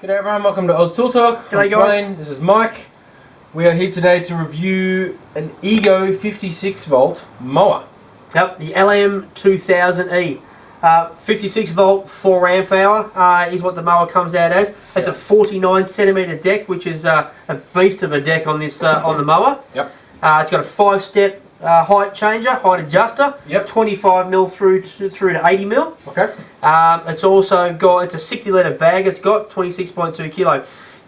G'day everyone, welcome to Oz Tool Talk. G'day I'm guys. Dwayne, this is Mike. We are here today to review an Ego 56 volt mower. Yep, the LM2000E. 56 volt, 4 amp hour is what the mower comes out as. It's a 49 centimetre deck, which is a beast of a deck on this on the mower. Yep. It's got a 5-step height changer, height adjuster. Yep. 25 mil through to 80 mil. Okay. It's also got, it's a 60 litre bag. It's got 26.2 kilo.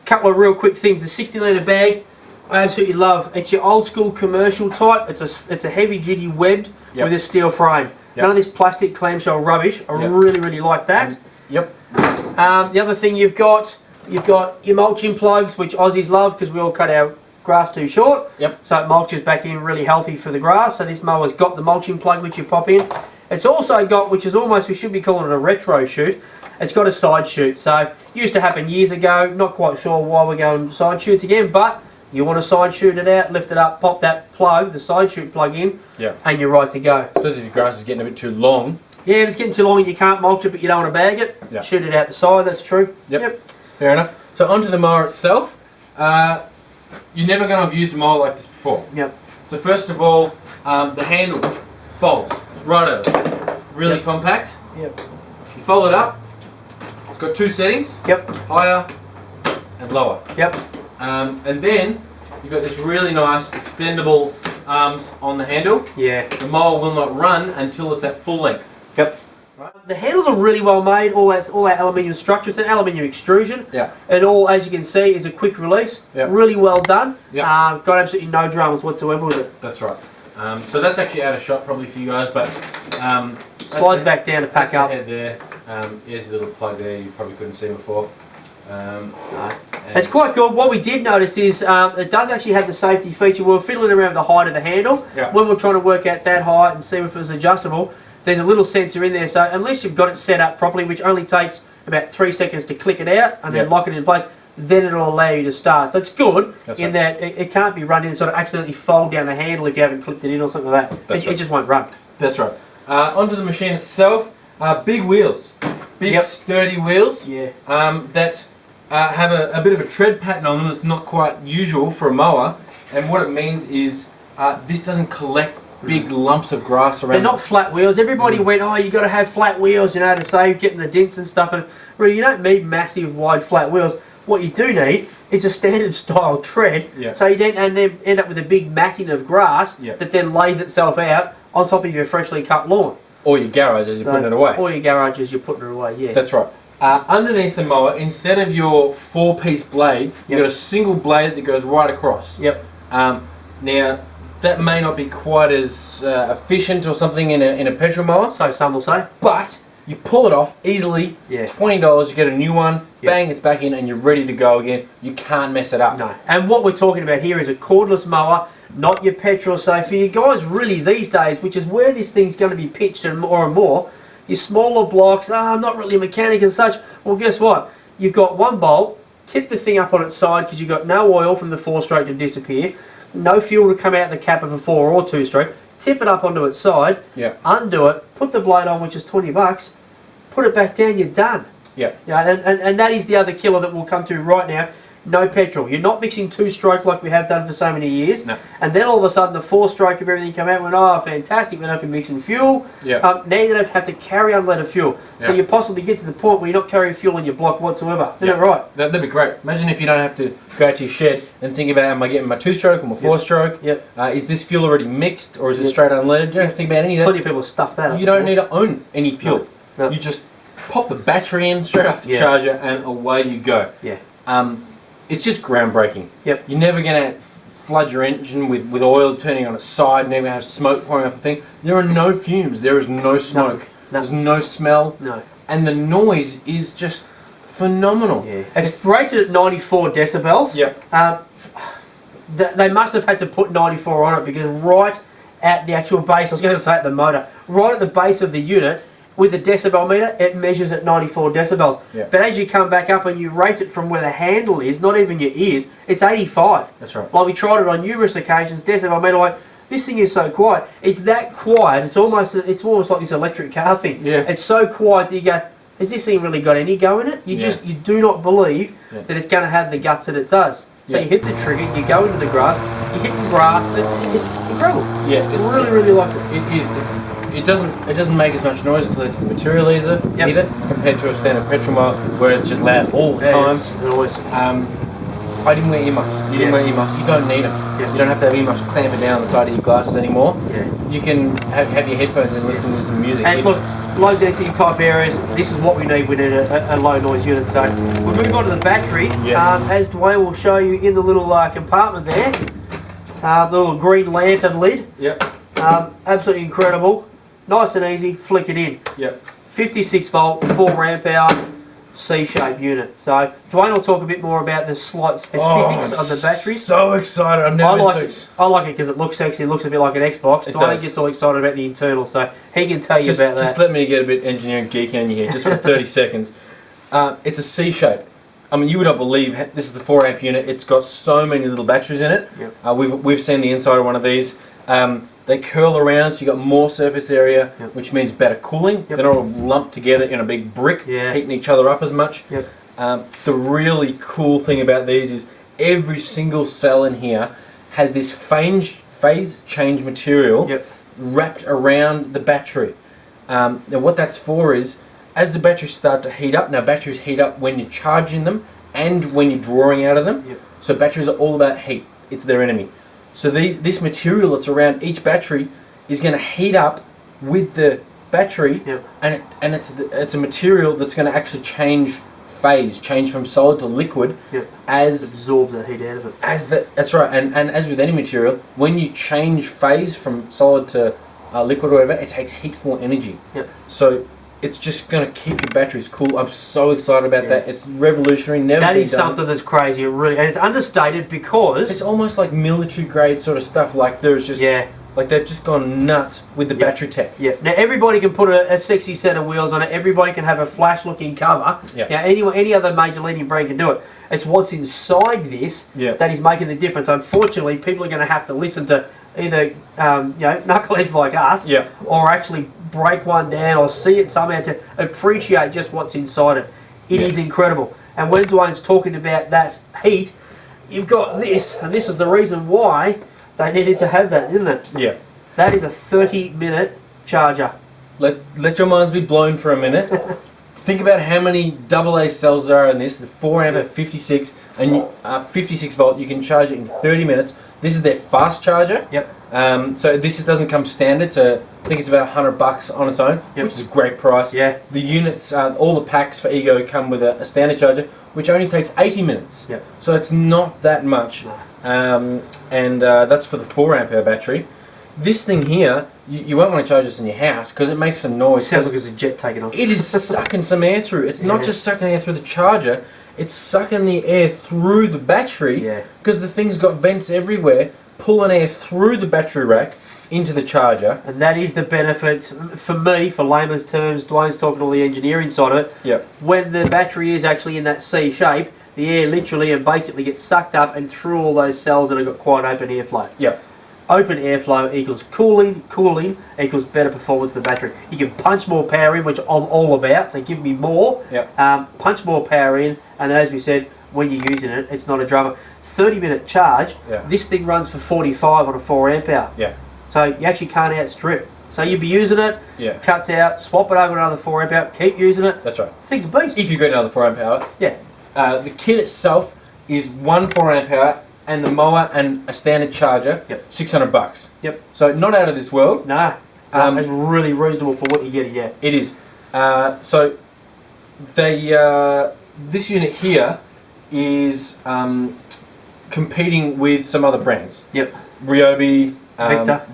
Couple of real quick things. The 60 litre bag, I absolutely love. It's your old school commercial type. It's a heavy duty webbed with a steel frame. Yep. None of this plastic clamshell rubbish. I really like that. Yep. The other thing you've got your mulching plugs, which Aussies love because we all cut our grass too short. Yep. So it mulches back in really healthy for the grass. So this mower's got the mulching plug which you pop in. It's also got, which is almost, we should be calling it a retro chute. It's got a side chute. So it used to happen years ago. Not quite sure why we're going side chutes again, but you want to side chute it out, lift it up, pop that plug, the side chute plug in, and you're right to go. Especially if your grass is getting a bit too long. Yeah, if it's getting too long and you can't mulch it but you don't want to bag it, shoot it out the side, that's true. Yep. Fair enough. So onto the mower itself. You're never going to have used a mower like this before. Yep. So first of all, the handle folds right over. Really compact. Yep. You fold it up. It's got 2 settings. Yep. Higher and lower. Yep. And then you've got this really nice extendable arms on the handle. Yeah. The mower will not run until it's at full length. Yep. Right. The handles are really well made. All that aluminium structure. It's an aluminium extrusion. Yeah. And all, as you can see, is a quick release. Yep. Really well done. Yep. Got absolutely no dramas whatsoever with it. That's right. So that's actually out of shot probably for you guys, but Slides back down to pack that's up. the head there. Here's your little plug there. You probably couldn't see before. It's quite good. What we did notice is it does actually have the safety feature. We were fiddling around with the height of the handle. Yeah. When we're trying to work out that height and see if it was adjustable, there's a little sensor in there. So unless you've got it set up properly, which only takes about 3 seconds to click it out and then lock it in place, then it'll allow you to start. So it's good in that it can't be run in and sort of accidentally fold down the handle if you haven't clipped it in or something like that. It just won't run. That's right. Onto the machine itself. Big wheels. Big sturdy wheels. Yeah. That have a bit of a tread pattern on them that's not quite usual for a mower, and what it means is this doesn't collect big lumps of grass around. They're not flat wheels. Everybody went, oh, you got to have flat wheels, you know, to save getting the dents and stuff, and really you don't need massive wide flat wheels. What you do need is a standard style tread, so you don't end up with a big matting of grass that then lays itself out on top of your freshly cut lawn. Or your garage as you're putting it away. Or your garage as you're putting it away, yeah. That's right. Underneath the mower, instead of your 4-piece blade, you've got a single blade that goes right across. Yep. Now, that may not be quite as efficient or something in a petrol mower. So some will say. But you pull it off easily. $20, you get a new one. Bang, it's back in, and you're ready to go again. You can't mess it up. No. And what we're talking about here is a cordless mower, not your petrol. So for you guys, really these days, which is where this thing's going to be pitched and more, your smaller blocks, I'm not really a mechanic and such. Well, guess what? You've got one bolt, tip the thing up on its side because you've got no oil from the 4-stroke to disappear, no fuel to come out the cap of a 4 or 2-stroke, tip it up onto its side, undo it, put the blade on, which is $20, put it back down, you're done. And that is the other killer that we'll come to right now. No petrol. You're not mixing 2-stroke like we have done for so many years. No. And then all of a sudden the 4-stroke of everything come out and went, oh, fantastic, we don't have to mix in fuel. Now you don't have to carry unleaded fuel. So you possibly get to the point where you're not carrying fuel in your block whatsoever. Isn't that right? That'd be great. Imagine if you don't have to go out to your shed and think about, am I getting my 2-stroke or my 4-stroke? Is this fuel already mixed or is it straight unleaded? You don't have to think about any of that. Plenty of people stuff that up. You don't need to own any fuel. No. You just pop the battery in straight off the charger and away you go. It's just groundbreaking. You're never going to flood your engine with oil turning on its side, never going to have smoke pouring off the thing. There are no fumes. There is no smoke. There's no smell. And the noise is just phenomenal. It's rated at 94 decibels. They must have had to put 94 on it because right at the actual base, I was going to say at the motor, right at the base of the unit, with the decibel meter, it measures at 94 decibels. But as you come back up and you rate it from where the handle is, not even your ears, it's 85. That's right. Like we tried it on numerous occasions, decibel meter, like, this thing is so quiet. It's that quiet, it's almost like this electric car thing. It's so quiet that you go, has this thing really got any go in it? You do not believe that it's going to have the guts that it does. So you hit the trigger, you go into the grass, you hit the grass, it's incredible. Yeah, it's really like it. It is. It doesn't make as much noise until it's the material either compared to a standard petrol mower where it's just loud all the time. Noise. I didn't wear earmuffs. You didn't wear earmuffs. You don't need them. You don't have to have earmuffs clamping down the side of your glasses anymore. You can have your headphones and listen to some music. And look, low density type areas, this is what we need. We need a low noise unit. So we'll move on to the battery. As Dwayne will show you in the little compartment there, the little green lantern lid. Absolutely incredible. Nice and easy, flick it in. 56 volt, 4 amp hour, C-shape unit. So Dwayne will talk a bit more about the slight specifics of the battery. So excited! I've never been so. I like it because it looks sexy. It looks a bit like an Xbox. Dwayne gets all excited about the internal, so he can tell you about that. Just let me get a bit engineering geeky on you here, just for 30 seconds. It's a C-shape. I mean, you would not believe this is the 4 amp unit. It's got so many little batteries in it. We've seen the inside of one of these. They curl around, so you've got more surface area, which means better cooling. They're not all lumped together in a big brick, heating each other up as much. The really cool thing about these is every single cell in here has this phase change material wrapped around the battery. Now what that's for is, as the batteries start to heat up, now batteries heat up when you're charging them and when you're drawing out of them. So batteries are all about heat. It's their enemy. So this material that's around each battery is going to heat up with the battery, and it's a material that's going to actually change phase, change from solid to liquid, as absorb the heat out of it. That's right, and as with any material, when you change phase from solid to liquid or whatever, it takes heaps more energy. So it's just going to keep your batteries cool. I'm so excited about that. It's revolutionary. That is something that's crazy. It really, and it's understated because it's almost like military grade sort of stuff. Like there's just like they've just gone nuts with the battery tech. Now everybody can put a sexy set of wheels on it. Everybody can have a flash-looking cover. Now any other major leading brand can do it. It's what's inside this that is making the difference. Unfortunately, people are going to have to listen to either knuckleheads like us, or actually break one down or see it somehow to appreciate just what's inside it. It is incredible. And when Dwayne's talking about that heat, you've got this, and this is the reason why they needed to have that, isn't it? That is a 30-minute charger. Let your minds be blown for a minute. Think about how many AA cells there are in this. The 4 amp at 56 and 56 volt. You can charge it in 30 minutes. This is their fast charger. So this doesn't come standard. So I think it's about $100 on its own, which is a great price. The units, all the packs for Ego come with a standard charger, which only takes 80 minutes. So it's not that much. That's for the 4 amp hour battery. This thing here, you won't want to charge this in your house because it makes some noise. It sounds like it's a jet taking off. It is sucking some air through. It's not just sucking air through the charger, it's sucking the air through the battery because the thing's got vents everywhere, pulling air through the battery rack into the charger. And that is the benefit, for me, for layman's terms, Dwayne's talking all the engineering side of it. When the battery is actually in that C shape, the air literally and basically gets sucked up and through all those cells that have got quite open airflow. Open airflow equals cooling equals better performance of the battery. You can punch more power in, which I'm all about, so give me more. Punch more power in, and as we said, when you're using it, it's not a drama. 30-minute charge, this thing runs for 45 on a 4 amp hour. So you actually can't outstrip. So you'd be using it, cuts out, swap it over to another 4 amp hour, keep using it. That's right. Thing's a beast. If you've got another 4 amp hour. The kit itself is one 4 amp hour, and the mower and a standard charger, $600. So not out of this world. Nah, it's really reasonable for what you get. It is. So this unit here is competing with some other brands. Ryobi,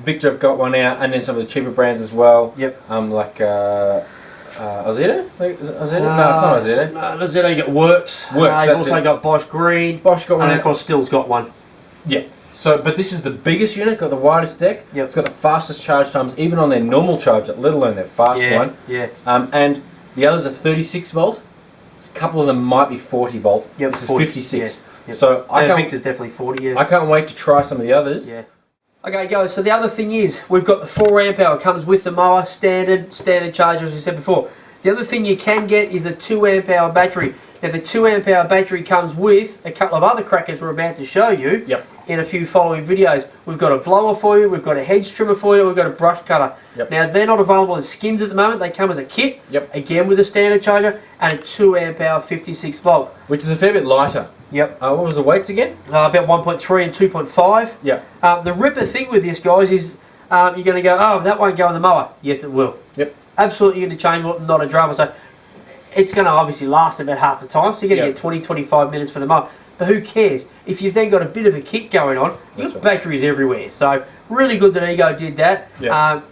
Victor have got one out, and then some of the cheaper brands as well. Like Ozito? No, it's not Ozito. No, Ozito, you got Works. You've also got Bosch Green. Bosch got one. And of course, Still's got one. So, but this is the biggest unit, got the widest deck. It's got the fastest charge times, even on their normal charger, let alone their fast one. And the others are 36 volt. A couple of them might be 40 volt. This is 56. So Victor's definitely 40. I can't wait to try some of the others. Okay, guys, so the other thing is, we've got the 4 amp hour, comes with the mower, standard charger, as we said before. The other thing you can get is a 2 amp hour battery. Now the 2 amp hour battery comes with a couple of other crackers we're about to show you in a few following videos. We've got a blower for you, we've got a hedge trimmer for you, we've got a brush cutter. Now they're not available in skins at the moment, they come as a kit, again with a standard charger and a 2 amp hour 56 volt. Which is a fair bit lighter. What was the weights again? About 1.3 and 2.5. The ripper thing with this, guys, is you're going to go, oh, that won't go in the mower. Yes, it will. Absolutely interchangeable, not a drama. So it's going to obviously last about half the time, so you're going to get 20-25 minutes for the mower. But who cares? If you've then got a bit of a kick going on, you've got batteries everywhere. So really good that Ego did that.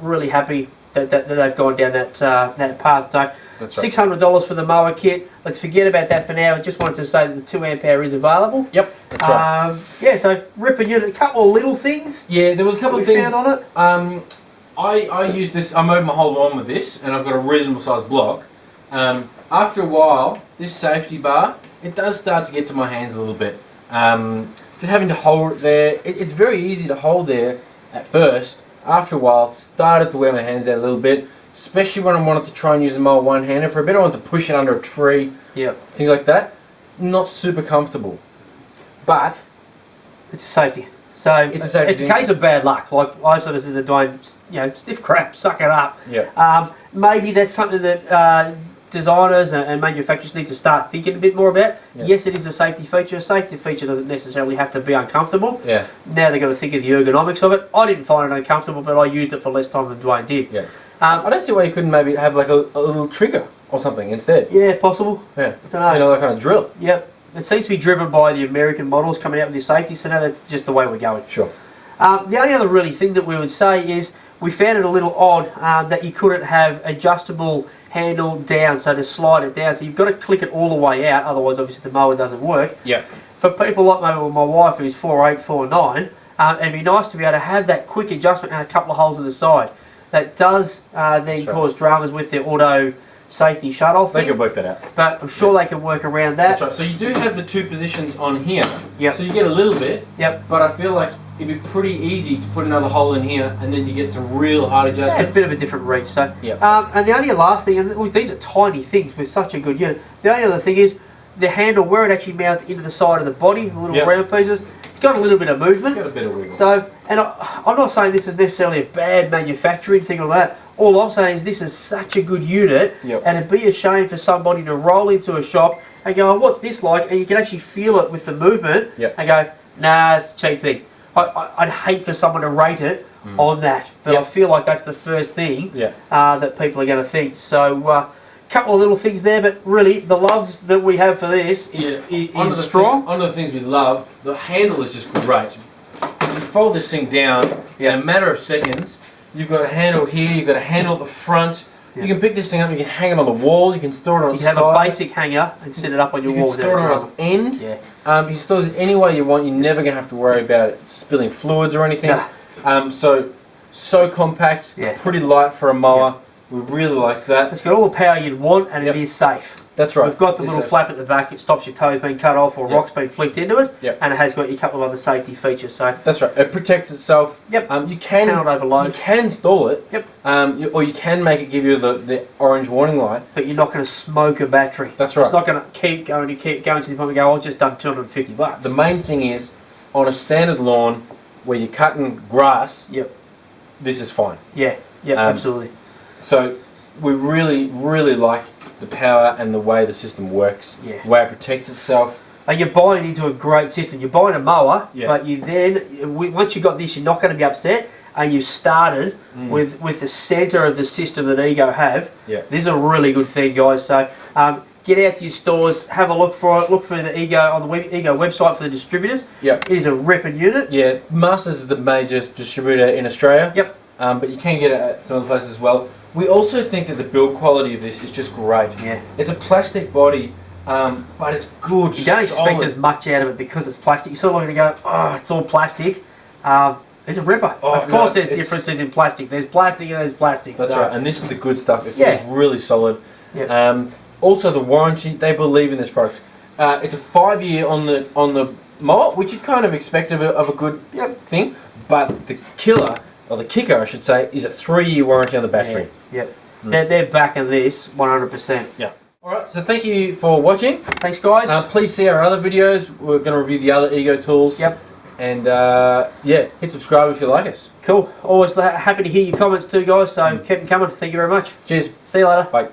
Really happy that they've gone down that path. So $600 for the mower kit. Let's forget about that for now. I just wanted to say that the 2 amp hour is available. That's right. Yeah, so ripper unit, a couple of little things. Yeah, there was a couple of things found on it. I use this. I mowed my whole lawn with this, and I've got a reasonable sized block. After a while, this safety bar, it does start to get to my hands a little bit. Just having to hold it there, it's very easy to hold there at first. After a while, it started to wear my hands out a little bit, especially when I wanted to try and use the mower one-handed. For a bit, I wanted to push it under a tree, things like that. It's not super comfortable, but it's safety. So it's a case of bad luck. Like I sort of said to Dwayne, stiff crap, suck it up. Maybe that's something that designers and manufacturers need to start thinking a bit more about. Yes, it is a safety feature. A safety feature doesn't necessarily have to be uncomfortable. Now they've got to think of the ergonomics of it. I didn't find it uncomfortable, but I used it for less time than Dwayne did. I don't see why you couldn't maybe have like a little trigger or something instead. Yeah, possible. I don't know. That kind of drill. It seems to be driven by the American models coming out with the safety, so now that's just the way we're going. Sure. The only other really thing that we would say is we found it a little odd that you couldn't have adjustable handle down, so to slide it down. So you've got to click it all the way out, otherwise obviously the mower doesn't work. For people like maybe my wife who's 4'8", 4'9", it'd be nice to be able to have that quick adjustment and a couple of holes at the side. That does then cause dramas with the auto safety shut-off thing. They can work that out. But I'm sure they can work around that. That's right. So you do have the two positions on here. So you get a little bit. But I feel like it'd be pretty easy to put another hole in here, and then you get some real hard adjustment. A bit of a different reach. So and the only last thing, and these are tiny things with such a good unit. The only other thing is the handle where it actually mounts into the side of the body, the little round pieces. It's got a little bit of movement. It's got a bit of wiggle. So, and I'm not saying this is necessarily a bad manufacturing thing or that. All I'm saying is this is such a good unit, and it'd be a shame for somebody to roll into a shop and go, oh, what's this like? And you can actually feel it with the movement and go, nah, it's a cheap thing. I'd hate for someone to rate it on that, but I feel like that's the first thing that people are going to think. So, couple of little things there, but really the love that we have for this is strong. One of the things we love, the handle is just great. You fold this thing down in a matter of seconds. You've got a handle here, you've got a handle at the front. You can pick this thing up, you can hang it on the wall, you can store it on the side. You can have a basic hanger and set it up on your wall. You can store it on its end. You can store it any way you want. You're never going to have to worry about it spilling fluids or anything. So compact, pretty light for a mower. We really like that. It's got all the power you'd want, and it is safe. That's right. We've got the little flap at the back. It stops your toes being cut off or rocks being flicked into it. And it has got a couple of other safety features. So that's right. It protects itself. You cannot overload. You can install it. Or you can make it give you the orange warning light. But you're not going to smoke a battery. That's right. It's not going to keep going to the point and go, I've just done $250. The main thing is, on a standard lawn where you're cutting grass, this is fine. Absolutely. So we really, really like the power and the way the system works, the way it protects itself. And you're buying into a great system. You're buying a mower, but you then, once you've got this, you're not going to be upset. And you've started with the centre of the system that Ego have. This is a really good thing, guys. So get out to your stores, have a look for it. Look for the Ego on the Ego website for the distributors. It is a ripping unit. Masters is the major distributor in Australia. But you can get it at some other places as well. We also think that the build quality of this is just great. It's a plastic body, but it's good. You don't expect as much out of it because it's plastic. You're sort of going to go, oh, it's all plastic. It's a ripper. Of course there's differences in plastic. There's plastic and there's plastic. That's right, and this is the good stuff. It feels really solid. Also the warranty, they believe in this product. It's a 5-year on the mower, which you'd kind of expect of a good thing, but the killer, or the kicker I should say, is a 3-year warranty on the battery. They're backing this 100%. Yeah. Alright, so thank you for watching. Thanks, guys. Please see our other videos. We're going to review the other Ego tools. Yep. And yeah, hit subscribe if you like us. Cool. Always happy to hear your comments too, guys. So keep them coming. Thank you very much. Cheers. See you later. Bye.